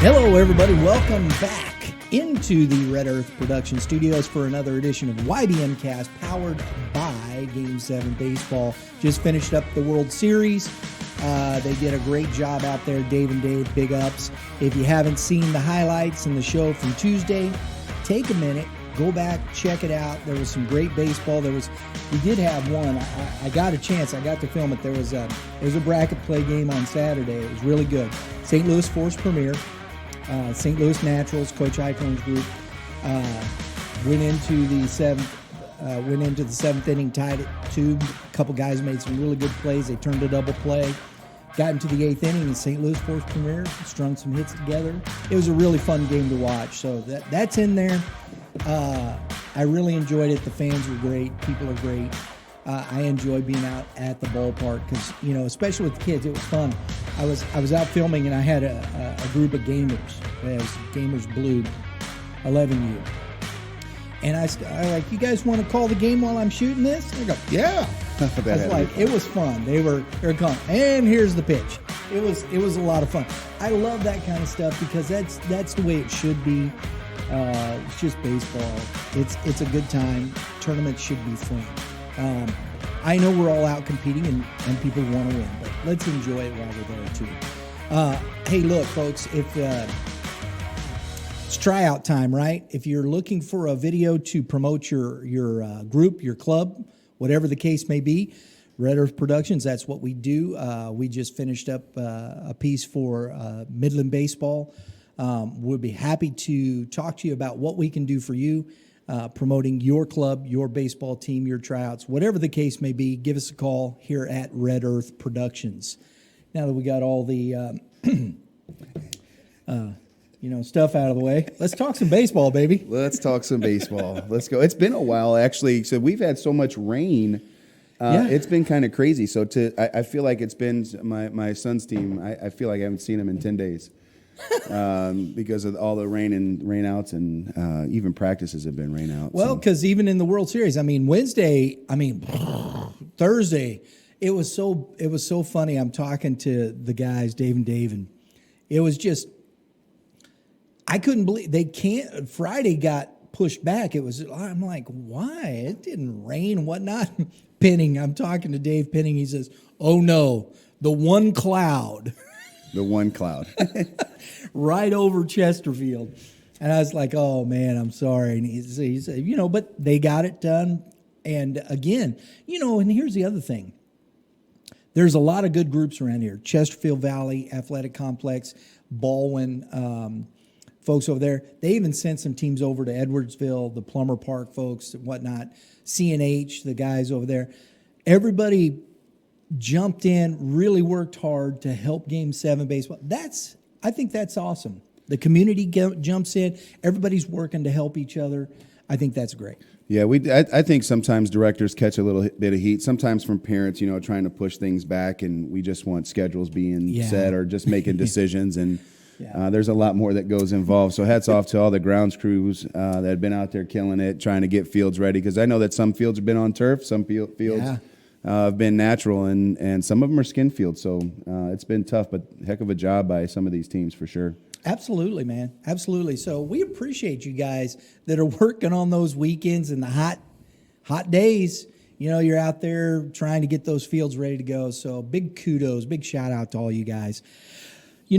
Hello, everybody. Welcome back into the Red Earth Production Studios for another edition of YBMcast, powered by Game 7 Baseball. Just finished up the World Series. They did a great job out there, Dave and Dave, big ups. If you haven't seen the highlights in the show from Tuesday, take a minute, go back, check it out. There was some great baseball. We did have one. I got a chance. I got to film it. There was a bracket play game on Saturday. It was really good. St. Louis Force Premier. St. Louis Naturals, Coach Eichhorn's group, went into the seventh inning, tied it 2. A couple guys made some really good plays. They turned a double play. Got into the 8th inning, and St. Louis Force Premier strung some hits together. It was a really fun game to watch. So that's in there. I really enjoyed it. The fans were great. People are great. I enjoy being out at the ballpark because, especially with the kids, it was fun. I was out filming, and I had a group of gamers. It was Gamers Blue, 11U. And I like, you guys want to call the game while I'm shooting this? They go, yeah. I was like, it was fun. They're calling, and here's the pitch. It was a lot of fun. I love that kind of stuff because that's the way it should be. It's just baseball. It's a good time. Tournaments should be fun. I know we're all out competing and people want to win, but let's enjoy it while we're there too. Hey, look, folks, if it's tryout time, right? If you're looking for a video to promote your group, your club, whatever the case may be, Red Earth Productions, that's what we do. We just finished up a piece for Midland Baseball. We'll be happy to talk to you about what we can do for you. Promoting your club, your baseball team, your tryouts, whatever the case may be, give us a call here at Red Earth Productions. Now that we got all the stuff out of the way, let's talk some baseball, baby. Let's talk some baseball. Let's go. It's been a while, actually. So we've had so much rain. It's been kind of crazy. So I feel like it's been my son's team. I feel like I haven't seen him in 10 days. Because of all the rain and rainouts, and even practices have been rainouts. Well, because even in the World Series, Thursday, it was so funny. I'm talking to the guys, Dave and Dave, and it was just, I couldn't believe Friday got pushed back. I'm like, why? It didn't rain, whatnot. Penning, I'm talking to Dave Penning. He says, oh no, the one cloud. The one cloud. Right over Chesterfield. And I was like, oh, man, I'm sorry. And he said, but they got it done. And again, and here's the other thing. There's a lot of good groups around here. Chesterfield Valley Athletic Complex, Baldwin, folks over there. They even sent some teams over to Edwardsville, the Plummer Park folks and whatnot. CNH, the guys over there. Everybody jumped in, really worked hard to help Game 7 baseball. I think that's awesome. The community jumps in. Everybody's working to help each other. I think that's great. Yeah, I think sometimes directors catch a little bit of heat, sometimes from parents, trying to push things back, and we just want schedules being set or just making decisions, and there's a lot more that goes involved. So hats off to all the grounds crews that have been out there killing it, trying to get fields ready, because I know that some fields have been on turf, some fields have been natural, and some of them are skin fields. So it's been tough, but heck of a job by some of these teams for sure. Absolutely, man. Absolutely. So we appreciate you guys that are working on those weekends and the hot days. You're out there trying to get those fields ready to go. So big kudos, big shout out to all you guys. We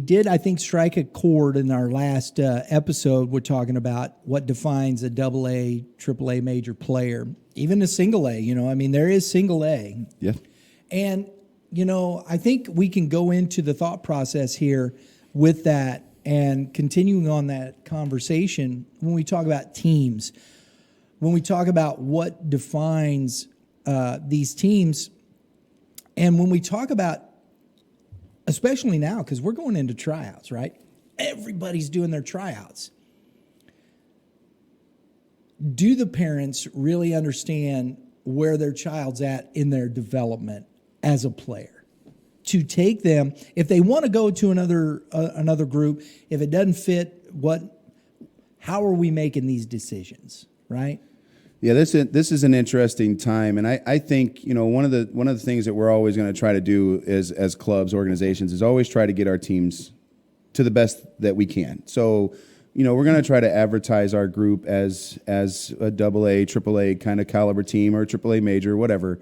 did, I think, strike a chord in our last episode. We're talking about what defines a AA, AAA major player, even a single A. There is single A. Yeah. And, I think we can go into the thought process here with that and continuing on that conversation when we talk about teams, when we talk about what defines these teams, and when we talk about, especially now, because we're going into tryouts, right? Everybody's doing their tryouts. Do the parents really understand where their child's at in their development as a player? To take them, if they want to go to another group, if it doesn't fit, how are we making these decisions, right? Yeah, this is an interesting time, and I think one of the things that we're always going to try to do is as clubs, organizations, is always try to get our teams to the best that we can. So, we're going to try to advertise our group as a AA, AAA kind of caliber team or AAA major, whatever.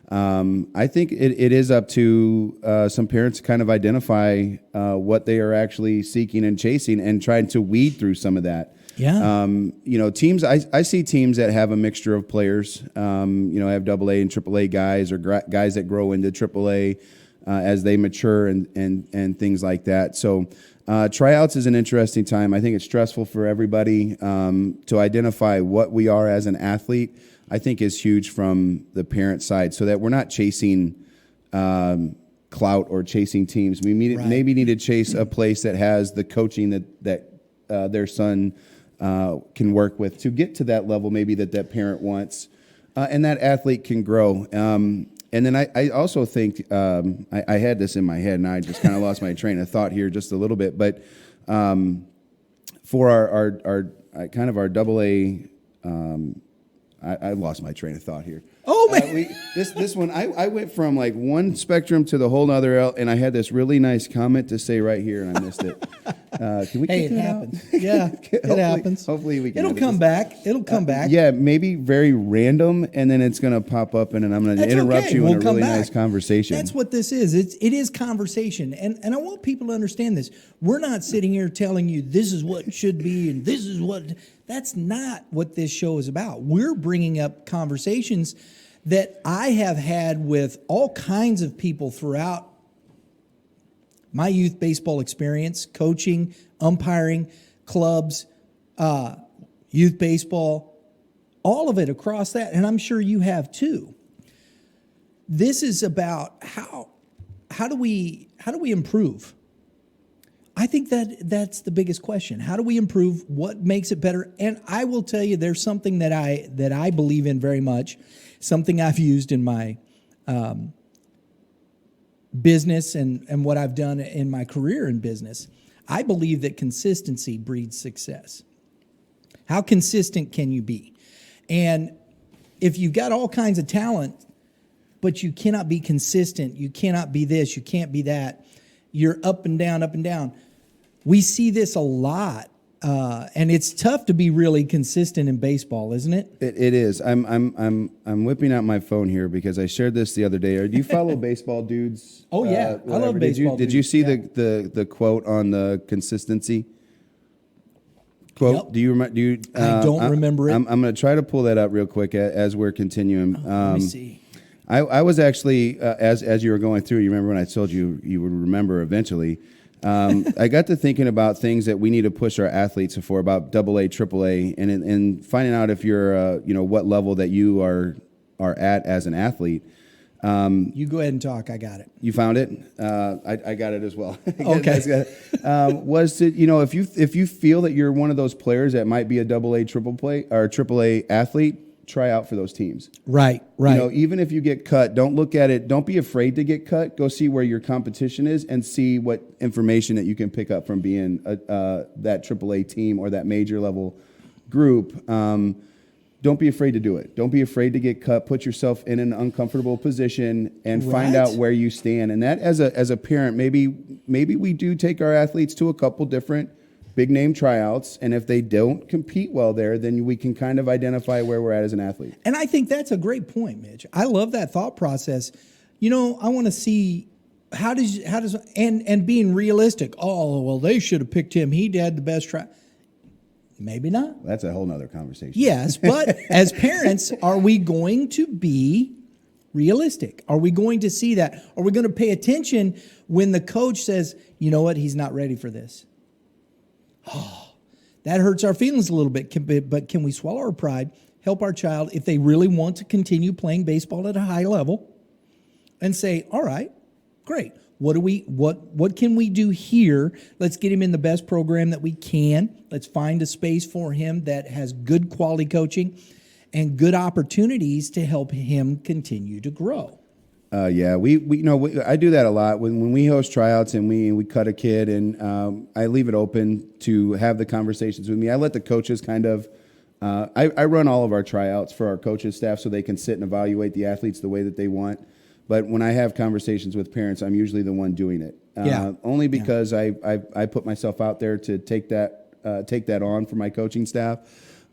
I think it is up to some parents to kind of identify what they are actually seeking and chasing, and trying to weed through some of that. Yeah. Teams, I see teams that have a mixture of players, have AA and AAA guys, or guys that grow into AAA as they mature and things like that. So tryouts is an interesting time. I think it's stressful for everybody. To identify what we are as an athlete, I think is huge from the parent side, so that we're not chasing clout or chasing teams. We maybe need to chase a place that has the coaching that their son can work with to get to that level maybe that parent wants, and that athlete can grow. And then I also think I had this in my head, and I just kind of lost my train of thought here just a little bit. But for our kind of our AA, I lost my train of thought here. Oh man, this one I went from like one spectrum to the whole other, and I had this really nice comment to say right here, and I missed it. Can we? Hey, it happens. Yeah, it happens. Hopefully we can. It'll come back. It'll come back. Yeah, maybe very random, and then it's going to pop up, and I'm going to interrupt you in a really nice conversation. That's what this is. It is conversation, and I want people to understand this. We're not sitting here telling you this is what should be and this is what. That's not what this show is about. We're bringing up conversations that I have had with all kinds of people throughout my youth baseball experience, coaching, umpiring, clubs, youth baseball, all of it across that, and I'm sure you have too. This is about how do we improve? I think that's the biggest question. How do we improve? What makes it better? And I will tell you, there's something that I believe in very much, something I've used in my business and what I've done in my career in business. I believe that consistency breeds success. How consistent can you be? And if you've got all kinds of talent, but you cannot be consistent, you cannot be this, you can't be that, you're up and down, up and down. We see this a lot, and it's tough to be really consistent in baseball, isn't it? It is. I'm whipping out my phone here because I shared this the other day. Do you follow baseball dudes? Oh yeah, I love baseball. Did you see the quote on the consistency quote? Yep. Do you remember? I don't remember it. I'm going to try to pull that up real quick as we're continuing. Let me see. I was actually, as you were going through, you remember when I told you would remember eventually, I got to thinking about things that we need to push our athletes for, about AA, AAA, and finding out if you're, what level that you are at as an athlete. You go ahead and talk. I got it. You found it? I got it as well. Okay. Was to, if you feel that you're one of those players that might be a AA, AAA athlete, try out for those teams. Right. Even if you get cut, don't look at it. Don't be afraid to get cut. Go see where your competition is and see what information that you can pick up from being that AAA team or that major level group. Don't be afraid to do it. Don't be afraid to get cut. Put yourself in an uncomfortable position and find out where you stand. And that, as a parent, maybe we do take our athletes to a couple different big name tryouts, and if they don't compete well there, then we can kind of identify where we're at as an athlete. And I think that's a great point, Mitch. I love that thought process. I want to see how does and being realistic. Oh, well, they should have picked him. He had the best try. Maybe not. That's a whole nother conversation. Yes, but as parents, are we going to be realistic? Are we going to see that? Are we going to pay attention when the coach says, you know what, he's not ready for this? Oh, that hurts our feelings a little bit, but can we swallow our pride, help our child if they really want to continue playing baseball at a high level, and say, all right, great. What can we do here? Let's get him in the best program that we can. Let's find a space for him that has good quality coaching and good opportunities to help him continue to grow. Yeah, we I do that a lot when we host tryouts and we cut a kid, and I leave it open to have the conversations with me. I let the coaches kind of I run all of our tryouts for our coaches staff so they can sit and evaluate the athletes the way that they want. But when I have conversations with parents, I'm usually the one doing it. Only because I put myself out there to take that on for my coaching staff.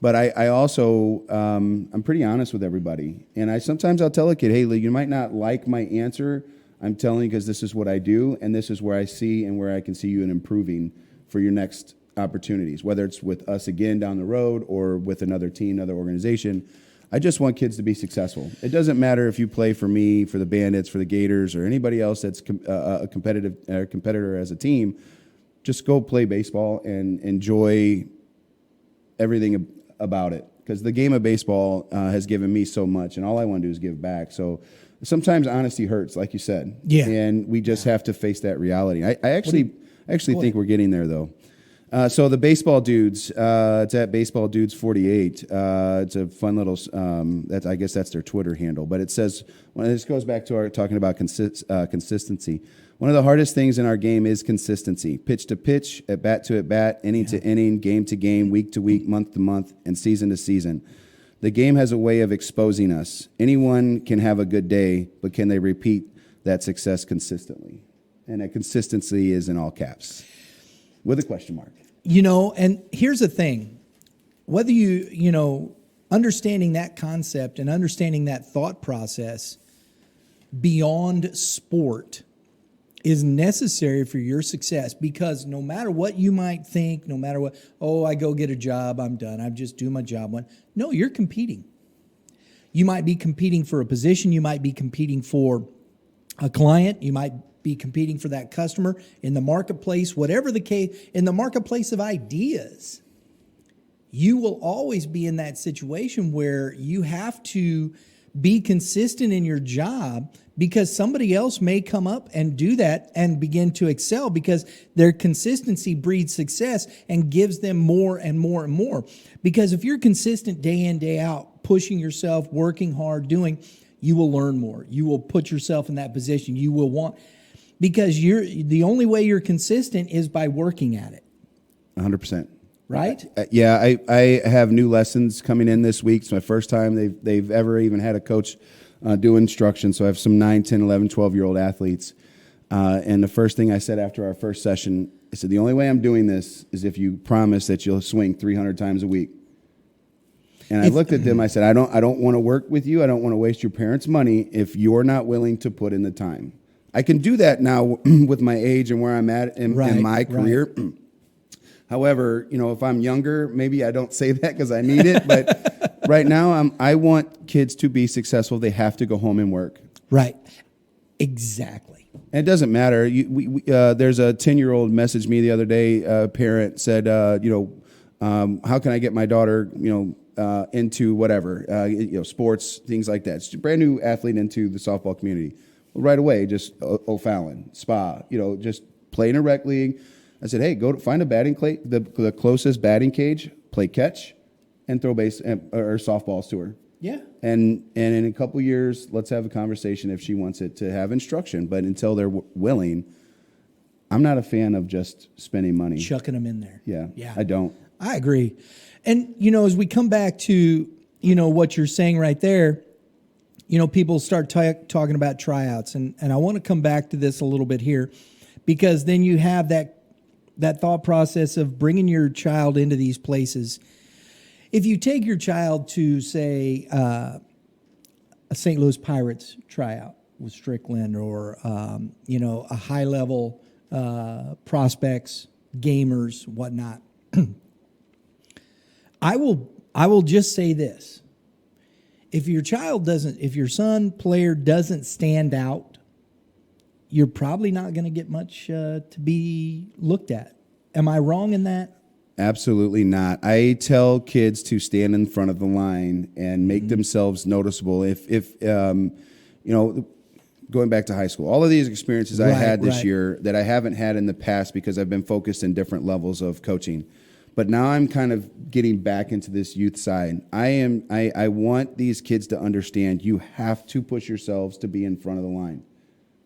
But I also, I'm pretty honest with everybody. And sometimes I'll tell a kid, hey, you might not like my answer. I'm telling you because this is what I do, and this is where I see and where I can see you in improving for your next opportunities, whether it's with us again down the road or with another team, another organization. I just want kids to be successful. It doesn't matter if you play for me, for the Bandits, for the Gators, or anybody else that's a competitor as a team. Just go play baseball and enjoy everything about it, because the game of baseball has given me so much, and all I want to do is give back. So sometimes honesty hurts, like you said. Yeah. And we just have to face that reality. I actually think we're getting there, though. So the baseball dudes, it's at Baseball Dudes 48. It's a fun little. I guess that's their Twitter handle. But it says, this goes back to our talking about consistency. One of the hardest things in our game is consistency. Pitch to pitch, at bat to at bat, inning to inning, game to game, week to week, month to month, and season to season. The game has a way of exposing us. Anyone can have a good day, but can they repeat that success consistently? And that consistency is in all caps, with a question mark. And here's the thing. Whether understanding that concept and understanding that thought process beyond sport is necessary for your success, because no matter what you might think, no matter what, I go get a job, I'm done, I just do my job. No, you're competing. You might be competing for a position. You might be competing for a client. You might be competing for that customer in the marketplace, whatever the case, in the marketplace of ideas. You will always be in that situation where you have to be consistent in your job, because somebody else may come up and do that and begin to excel, because their consistency breeds success and gives them more and more and more. Because if you're consistent day in, day out, pushing yourself, working hard, you will learn more. You will put yourself in that position. You will want, because the only way you're consistent is by working at it. 100%. Right? I have new lessons coming in this week. It's my first time they've ever even had a coach do instruction. So I have some 9, 10, 11, 12-year-old athletes. And the first thing I said after our first session, I said, the only way I'm doing this is if you promise that you'll swing 300 times a week. And I looked at them, I said, I don't want to work with you. I don't want to waste your parents' money if you're not willing to put in the time. I can do that now with my age and where I'm at in my career. Right. However, if I'm younger, maybe I don't say that because I need it. But right now, I want kids to be successful. They have to go home and work. Right. Exactly. And it doesn't matter. There's a 10-year-old messaged me the other day. A parent said, how can I get my daughter, into whatever, sports, things like that. She's a brand new athlete into the softball community. Well, right away, just O'Fallon, Spa, just play in a rec league. I said, hey, go find a batting the closest batting cage, play catch, and throw base or softballs to her. Yeah. And in a couple years, let's have a conversation if she wants it to have instruction. But until they're willing, I'm not a fan of just spending money. Chucking them in there. Yeah. I don't. I agree. And, as we come back to, what you're saying right there, people start talking about tryouts. And I want to come back to this a little bit here, because then you have that thought process of bringing your child into these places. If you take your child to, say, a St. Louis Pirates tryout with Strickland, or, a high-level prospects, gamers, whatnot, I will just say this. If your son player doesn't stand out, you're probably not going to get much to be looked at. Am I wrong in that? Absolutely not. I tell kids to stand in front of the line and make themselves noticeable. If going back to high school, all of these experiences I had this year that I haven't had in the past because I've been focused in different levels of coaching. But now I'm kind of getting back into this youth side. I want these kids to understand you have to push yourselves to be in front of the line.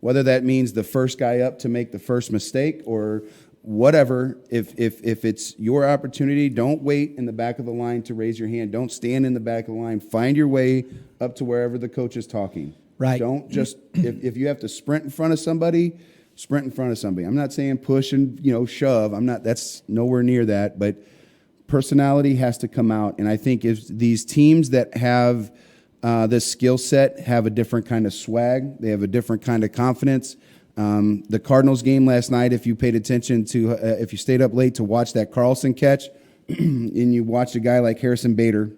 Whether that means the first guy up to make the first mistake, or whatever. If it's your opportunity, don't wait in the back of the line to raise your hand. Don't stand in the back of the line. Find your way up to wherever the coach is talking. Right. Don't just if you have to sprint in front of somebody, sprint in front of somebody. I'm not saying push and shove. That's nowhere near that. But personality has to come out, and I think if these teams that have this skill set have a different kind of swag, they have a different kind of confidence. The Cardinals game last night, if you paid attention to, if you stayed up late to watch that Carlson catch, and you watched a guy like Harrison Bader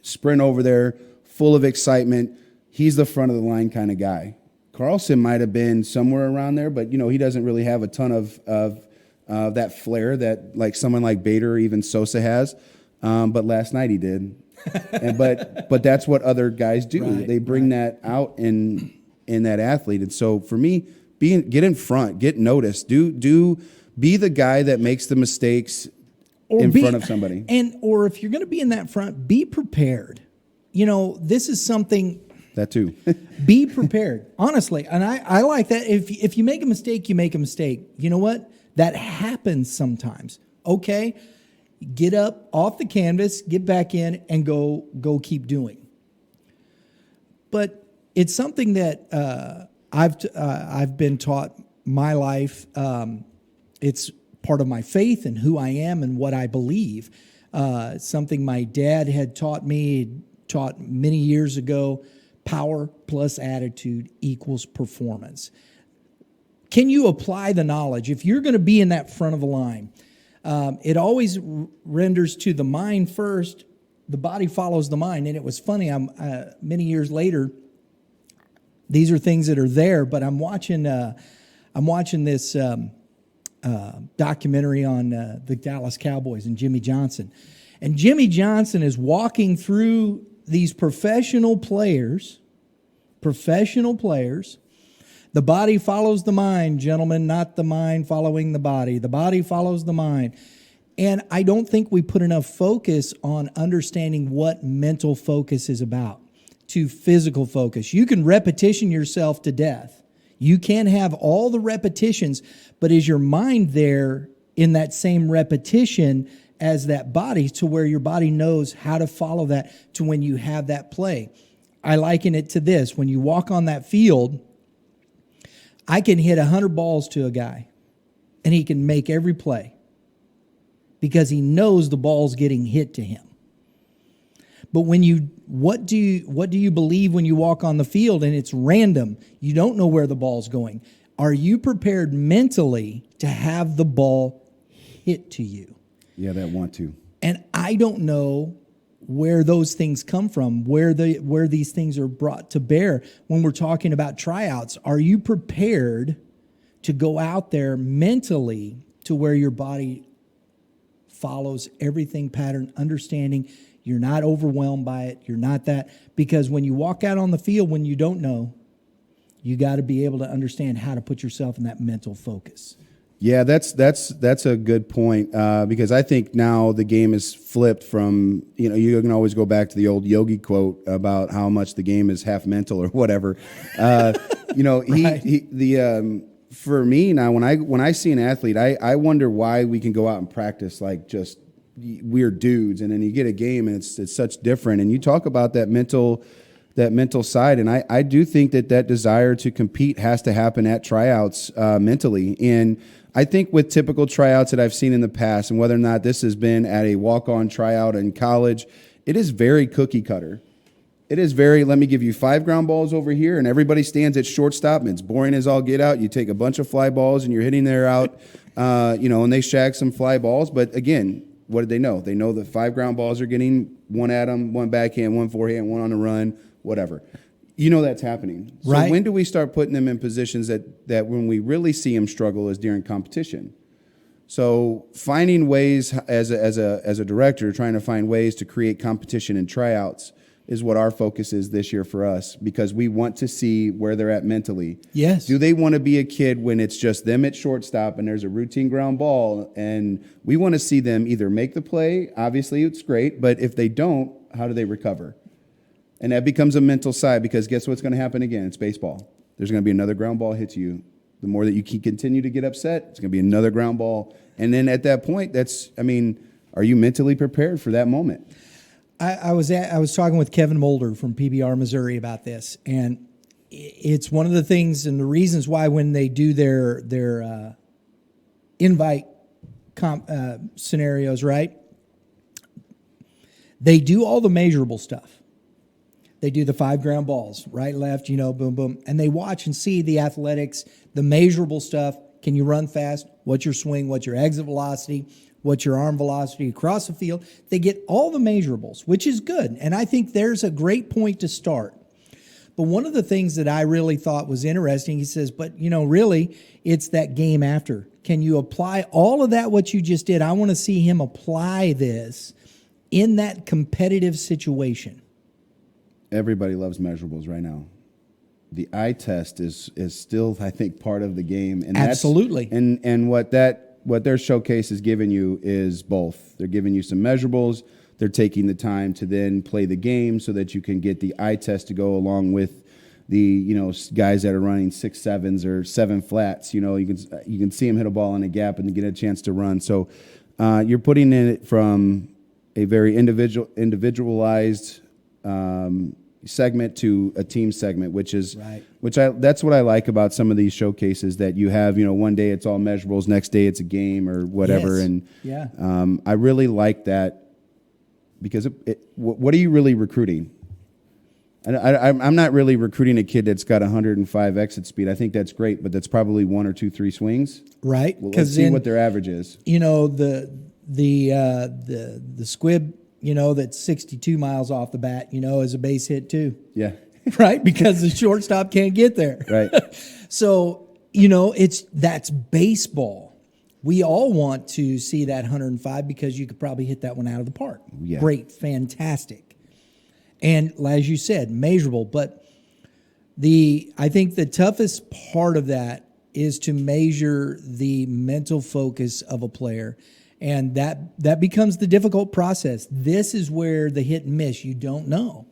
sprint over there, full of excitement, he's the front of the line kind of guy. Carlson might have been somewhere around there, but he doesn't really have a ton of that flair that like someone like Bader or even Sosa has. But last night he did, but that's what other guys do. Right, they bring that out in that athlete, and so for me. Get in front, get noticed. Be the guy that makes the mistakes in front of somebody. Or if you're going to be in that front, be prepared. This is something. That too. Be prepared, honestly. And I like that. If you make a mistake, you make a mistake. You know what? That happens sometimes. Okay, get up off the canvas, get back in, and go keep doing. But it's something that. I've been taught my life. It's part of my faith and who I am and what I believe. Something my dad had taught many years ago. Power plus attitude equals performance. Can you apply the knowledge? If you're going to be in that front of the line, it always renders to the mind first. The body follows the mind. And it was funny. Many years later. These are things that are there, but I'm watching this documentary on the Dallas Cowboys and Jimmy Johnson. And Jimmy Johnson is walking through these professional players. The body follows the mind, gentlemen, not the mind following the body. The body follows the mind. And I don't think we put enough focus on understanding what mental focus is about. To physical focus. You can repetition yourself to death. You can have all the repetitions, but is your mind there in that same repetition as that body to where your body knows how to follow that to when you have that play? I liken it to this. When you walk on that field, I can hit 100 balls to a guy, and he can make every play because he knows the ball's getting hit to him. But what do you believe when you walk on the field and it's random? You don't know where the ball's going. Are you prepared mentally to have the ball hit to you? Yeah, that want to. And I don't know where those things come from, where these things are brought to bear when we're talking about tryouts. Are you prepared to go out there mentally to where your body follows everything pattern, understanding you're not overwhelmed by it. You're not that. Because when you walk out on the field, when you don't know, you got to be able to understand how to put yourself in that mental focus. Yeah, that's a good point because I think now the game is flipped from, you can always go back to the old Yogi quote about how much the game is half mental or whatever. Right. For me now, when I see an athlete, I wonder why we can go out and practice like just weird dudes, and then you get a game and it's such different. And you talk about that mental side, and I do think that desire to compete has to happen at tryouts mentally. And I think with typical tryouts that I've seen in the past, and whether or not this has been at a walk-on tryout in college, it is very cookie cutter. It is very, let me give you 5 ground balls over here, and everybody stands at shortstop, and it's boring as all get out. You take a bunch of fly balls, and you're hitting there out, and they shag some fly balls. But again, what did they know? They know that 5 ground balls are getting one at them, one backhand, one forehand, one on the run, whatever. That's happening. So right. When do we start putting them in positions that when we really see them struggle is during competition? So finding ways as a director, trying to find ways to create competition in tryouts is what our focus is this year for us, because we want to see where they're at mentally. Yes. Do they want to be a kid when it's just them at shortstop and there's a routine ground ball? And we want to see them either make the play. Obviously, it's great. But if they don't, how do they recover? And that becomes a mental side, because guess what's going to happen again? It's baseball. There's going to be another ground ball hit to you. The more that you can continue to get upset, it's going to be another ground ball. And then at that point, are you mentally prepared for that moment? I was talking with Kevin Mulder from PBR Missouri about this, and it's one of the things and the reasons why when they do their invite scenarios, right? They do all the measurable stuff. They do the 5 ground balls, right, left, boom, boom, and they watch and see the athletics, the measurable stuff. Can you run fast? What's your swing? What's your exit velocity? What's your arm velocity across the field? They get all the measurables, which is good. And I think there's a great point to start. But one of the things that I really thought was interesting, he says, but, really, it's that game after. Can you apply all of that, what you just did? I want to see him apply this in that competitive situation. Everybody loves measurables right now. The eye test is still, I think, part of the game. And absolutely. And what their showcase is giving you is both. They're giving you some measurables. They're taking the time to then play the game so that you can get the eye test to go along with the guys that are running 6.7s or 7 flats. You can see them hit a ball in a gap and get a chance to run. So you're putting in it from a very individualized segment to a team segment, that's what I like about some of these showcases, that you have, one day it's all measurables, next day it's a game or whatever. Yes. And yeah. I really like that because what are you really recruiting? I'm not really recruiting a kid that's got 105 exit speed. I think that's great, but that's probably 1 or 2, 3 swings. Right. Well, let's see what their average is. The squib, that's 62 miles off the bat, is a base hit too. Yeah. Right? Because the shortstop can't get there. Right. So, that's baseball. We all want to see that 105 because you could probably hit that one out of the park. Yeah. Great. Fantastic. And as you said, measurable. But I think the toughest part of that is to measure the mental focus of a player. And that becomes the difficult process. This is where the hit and miss, you don't know.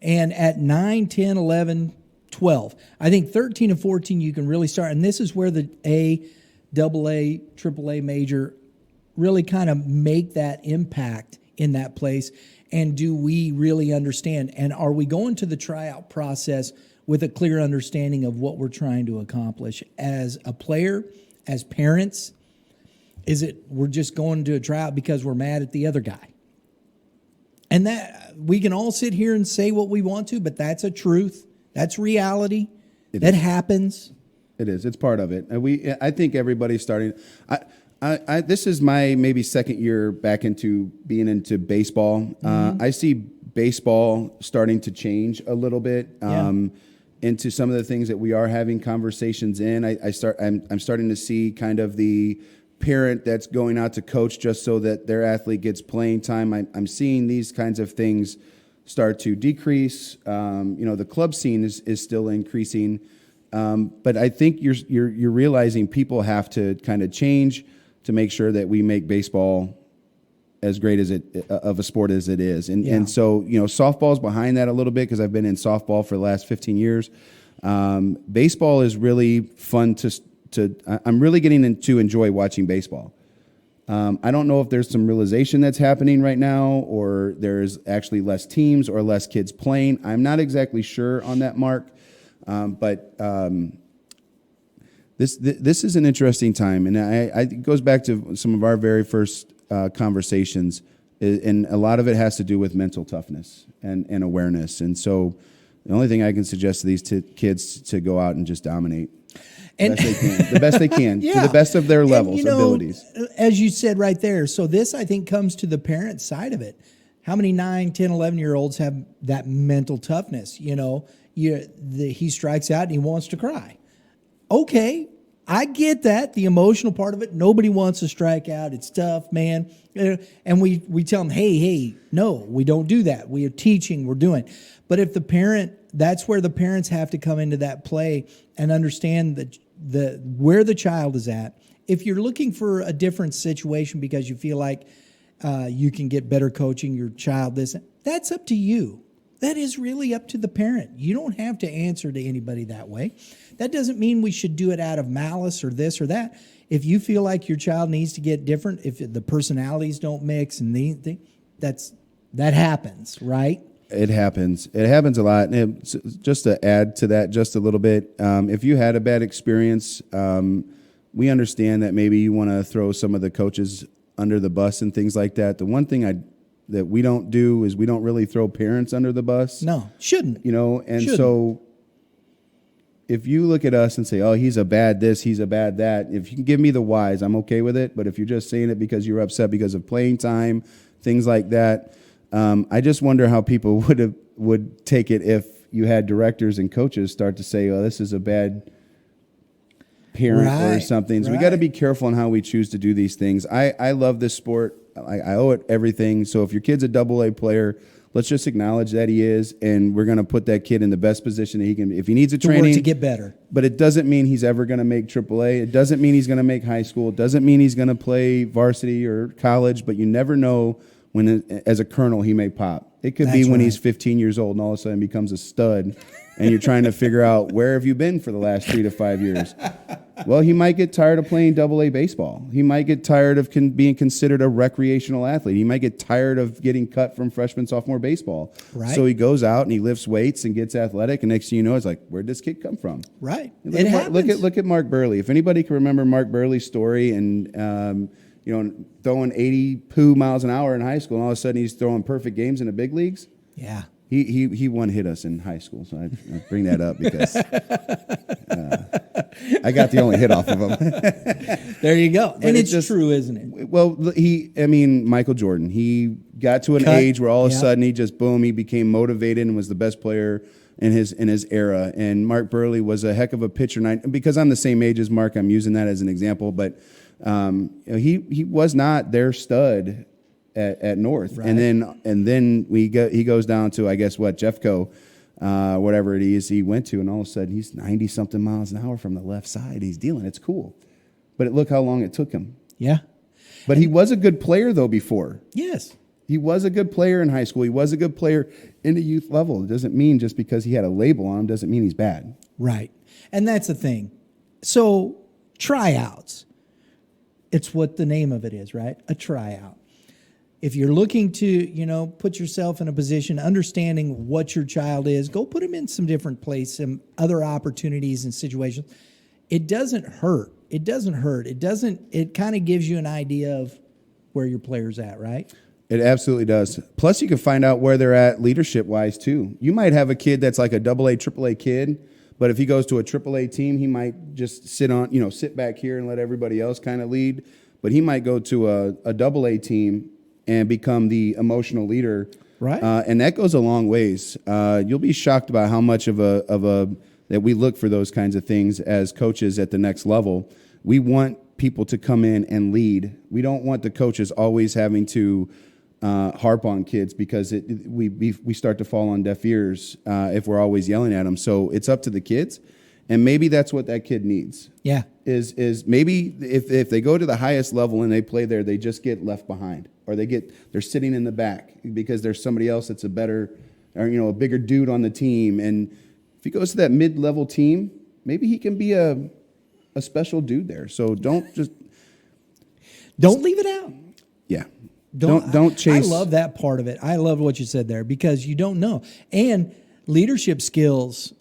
And at 9, 10, 11, 12, I think 13 and 14 you can really start. And this is where the AA, AAA major really kind of make that impact in that place. And do we really understand? And are we going to the tryout process with a clear understanding of what we're trying to accomplish as a player, as parents? Is it we're just going to a tryout because we're mad at the other guy? And that we can all sit here and say what we want to, but that's a truth. That's reality. That happens. It is. It's part of it. And I think everybody's starting. This is my maybe second year back into being into baseball. Mm-hmm. I see baseball starting to change a little bit into some of the things that we are having conversations in. I'm starting to see kind of the parent that's going out to coach just so that their athlete gets playing time. I'm seeing these kinds of things start to decrease. The club scene is still increasing, but I think you're realizing people have to kind of change to make sure that we make baseball as great as of a sport as it is. And so, softball's behind that a little bit because I've been in softball for the last 15 years. Baseball is really fun I'm really getting to enjoy watching baseball. I don't know if there's some realization that's happening right now or there's actually less teams or less kids playing. I'm not exactly sure on that, Mark. But this is an interesting time. And it goes back to some of our very first conversations. And a lot of it has to do with mental toughness and awareness. And so the only thing I can suggest to these kids to go out and just dominate. The best they can, to the best of their levels, abilities. As you said right there, so this, I think, comes to the parent side of it. How many 9, 10, 11-year-olds have that mental toughness? He strikes out and he wants to cry. Okay, I get that, the emotional part of it. Nobody wants to strike out. It's tough, man. And we tell them, hey, no, we don't do that. We are teaching, we're doing. But if the parent, that's where the parents have to come into that play and understand that where the child is at. If you're looking for a different situation because you feel like you can get better coaching your child, that's up to you. That is really up to the parent. You don't have to answer to anybody that way. That doesn't mean we should do it out of malice or this or that. If you feel like your child needs to get different, if the personalities don't mix, and that happens, right? It happens. It happens a lot. And just to add to that just a little bit, if you had a bad experience, we understand that maybe you want to throw some of the coaches under the bus and things like that. The one thing that we don't do is we don't really throw parents under the bus. No, shouldn't. And shouldn't. So if you look at us and say, oh, he's a bad this, he's a bad that, if you can give me the whys, I'm okay with it. But if you're just saying it because you're upset because of playing time, things like that, I just wonder how people would take it if you had directors and coaches start to say, oh, this is a bad parent or something. So we got to be careful on how we choose to do these things. I love this sport. I owe it everything. So if your kid's a AA player, let's just acknowledge that he is, and we're going to put that kid in the best position that he can. If he needs a training, work to get better. But it doesn't mean he's ever going to make AAA. It doesn't mean he's going to make high school. It doesn't mean he's going to play varsity or college. But you never know when, as a colonel, he may pop. It could be when he's 15 years old and all of a sudden becomes a stud, and you're trying to figure out where have you been for the last 3 to 5 years. Well, he might get tired of playing AA baseball. He might get tired of being considered a recreational athlete. He might get tired of getting cut from freshman, sophomore baseball. Right. So he goes out and he lifts weights and gets athletic, and next thing you know, it's like, where'd this kid come from? Right. Look at Mark Burley. If anybody can remember Mark Burley's story and throwing 80 poo miles an hour in high school, and all of a sudden he's throwing perfect games in the big leagues. Yeah. He one hit us in high school, so I bring that up because I got the only hit off of him. There you go. And it's just true, isn't it? Well, Michael Jordan, he got to an age where all of a sudden he just, boom, he became motivated and was the best player in his era. And Mark Burley was a heck of a pitcher. And because I'm the same age as Mark, I'm using that as an example, but he was not their stud at North, right. and then he goes down to, I guess, Jeffco, whatever it is he went to, and all of a sudden he's 90 something miles an hour from the left side. He's dealing. It's cool, but look how long it took him. Yeah, but he was a good player though before. Yes, he was a good player in high school. He was a good player in the youth level. It doesn't mean just because he had a label on him doesn't mean he's bad. Right, and that's the thing. So tryouts, it's what the name of it is, right? A tryout. If you're looking to, put yourself in a position, understanding what your child is, go put him in some different place, some other opportunities and situations. It doesn't hurt. It kind of gives you an idea of where your player's at, right? It absolutely does. Plus, you can find out where they're at leadership-wise, too. You might have a kid that's like a AA, AAA kid, but if he goes to a AAA team, he might just sit back here and let everybody else kind of lead. But he might go to a AA team and become the emotional leader, right? And that goes a long ways. You'll be shocked about how much of a that we look for those kinds of things as coaches at the next level. We want people to come in and lead. We don't want the coaches always having to harp on kids because we start to fall on deaf ears if we're always yelling at them. So it's up to the kids. And maybe that's what that kid needs. Yeah. Is maybe if they go to the highest level and they play there, they just get left behind, or they're sitting in the back because there's somebody else that's a better, or a bigger dude on the team. And if he goes to that mid-level team, maybe he can be a special dude there. So don't leave it out. Yeah. Don't chase. I love that part of it. I love what you said there because you don't know. And leadership skills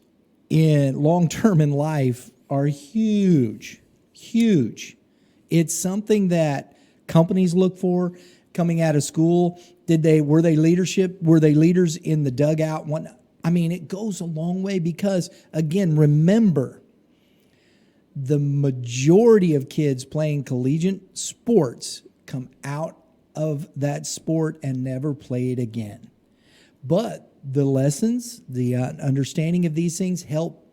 in long-term in life are huge. It's something that companies look for coming out of school. Were they leaders in the dugout? It goes a long way because, again, remember, the majority of kids playing collegiate sports come out of that sport and never play it again. But the lessons, the understanding of these things help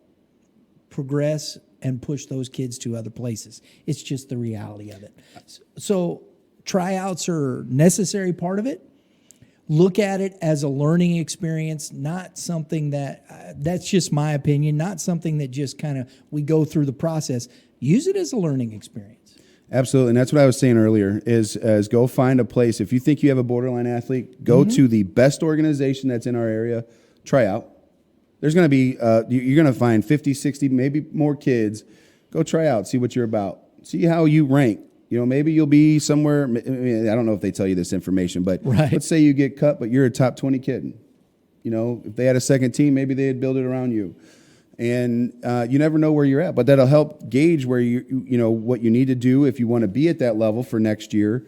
progress and push those kids to other places. It's just the reality of it. So tryouts are a necessary part of it. Look at it as a learning experience, not something that's just my opinion, not something that just kind of we go through the process. Use it as a learning experience. Absolutely, and that's what I was saying earlier, is go find a place. If you think you have a borderline athlete, go to the best organization that's in our area. try out. There's going to be, you're going to find 50, 60, maybe more kids. Go try out, see what you're about. See how you rank. You know, maybe you'll be somewhere, I don't know if they tell you this information, but let's say you get cut, but you're a top 20 kid. You know, if they had a second team, maybe they'd build it around you. And you never know where you're at, but that'll help gauge where you know, what you need to do if you want to be at that level for next year.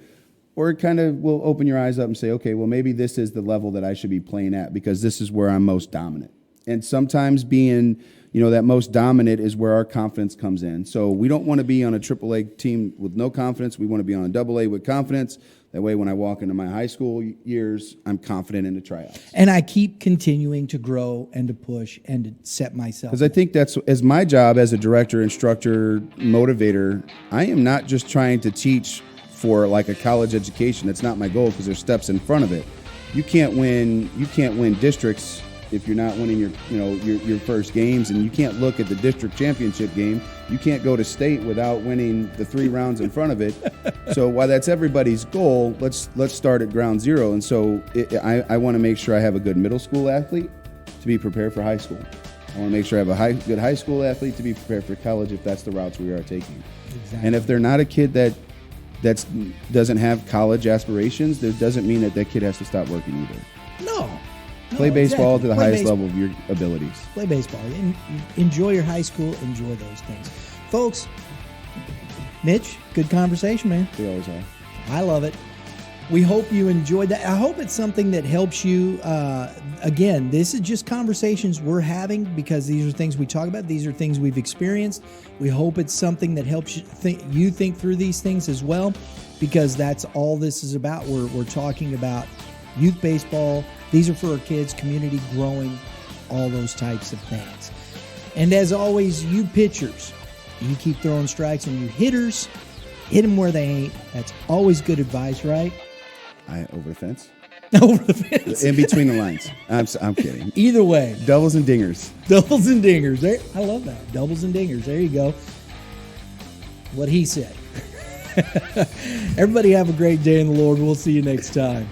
Or it kind of will open your eyes up and say, okay, well, maybe this is the level that I should be playing at because this is where I'm most dominant. And sometimes being, you know, that most dominant is where our confidence comes in. So we don't want to be on a AAA team with no confidence. We want to be on a AA with confidence. That way, when I walk into my high school years, I'm confident in the tryouts. And I keep continuing to grow and to push and to set myself. Because I think that's, as my job as a director, instructor, motivator, I am not just trying to teach for like a college education. That's not my goal because there's steps in front of it. You can't win districts if you're not winning your first games, and you can't look at the district championship game. You can't go to state without winning the 3 rounds in front of it. So while that's everybody's goal, let's start at ground zero. And so I want to make sure I have a good middle school athlete to be prepared for high school. I want to make sure I have a good high school athlete to be prepared for college if that's the routes we are taking. Exactly. And if they're not a kid that doesn't have college aspirations, that doesn't mean that kid has to stop working either. No. Play baseball to the highest level of your abilities. Play baseball. Enjoy your high school. Enjoy those things. Folks, Mitch, good conversation, man. They always are. I love it. We hope you enjoyed that. I hope it's something that helps you. Again, this is just conversations we're having because these are things we talk about. These are things we've experienced. We hope it's something that helps you think through these things as well, because that's all this is about. We're talking about youth baseball. These are for our kids, community growing, all those types of things. And as always, you pitchers, you keep throwing strikes, and you hitters, hit them where they ain't. That's always good advice, right? Over the fence? Over the fence. In between the lines. I'm kidding. Either way. Doubles and dingers. Doubles and dingers. There, I love that. Doubles and dingers. There you go. What he said. Everybody have a great day in the Lord. We'll see you next time.